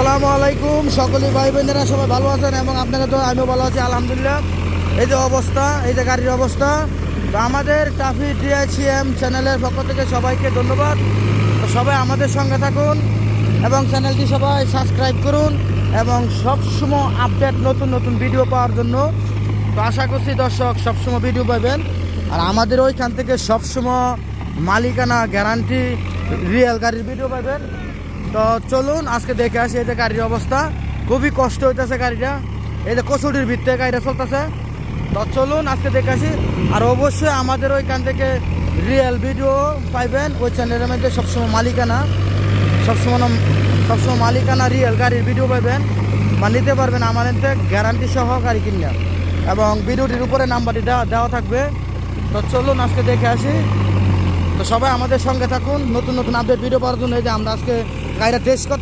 আসসালামু আলাইকুম সকলে ভাই বোনেরা সবাই ভালো আছেন এবং আপনারা তো আমিও ভালো আছি আলহামদুলিল্লাহ। এই যে অবস্থা, এই যে গাড়ির অবস্থা, তো আমাদের টাফি ডিআইসিএম চ্যানেলের পক্ষ থেকে সবাইকে ধন্যবাদ। তো সবাই আমাদের সঙ্গে থাকুন এবং চ্যানেলটি সবাই সাবস্ক্রাইব করুন এবং সবসময় আপডেট নতুন নতুন ভিডিও পাওয়ার জন্য। তো আশা করছি দর্শক সবসময় ভিডিও পাবেন। আর আমাদের ওইখান থেকে সবসময় মালিকানা গ্যারান্টি রিয়েল গাড়ির ভিডিও পাবেন। তো চলুন আজকে দেখে আসি এই যে গাড়ির অবস্থা। খুবই কষ্ট হইতেছে গাড়িটা, এই যে কচুরির ভিতরে গাড়িটা চলতেছে। তো চলুন আজকে দেখে আসি। আর অবশ্যই আমাদের ওইখান থেকে রিয়েল ভিডিও পাইবেন। ওই চ্যানেলের মধ্যে সবসময় মালিকানা রিয়েল গাড়ির ভিডিও পাইবেন বা নিতে পারবেন আমাদের থেকে গ্যারান্টি সহ গাড়ি কিনে। এবং ভিডিওটির উপরে নাম্বারটি দেওয়া থাকবে। তো চলুন আজকে দেখে আসি। তো সবাই আমাদের সঙ্গে থাকুন নতুন নতুন আপডেট ভিডিও পাওয়ার জন্য। এই যে আমরা আজকে গাড়িটা টেস্ট করতে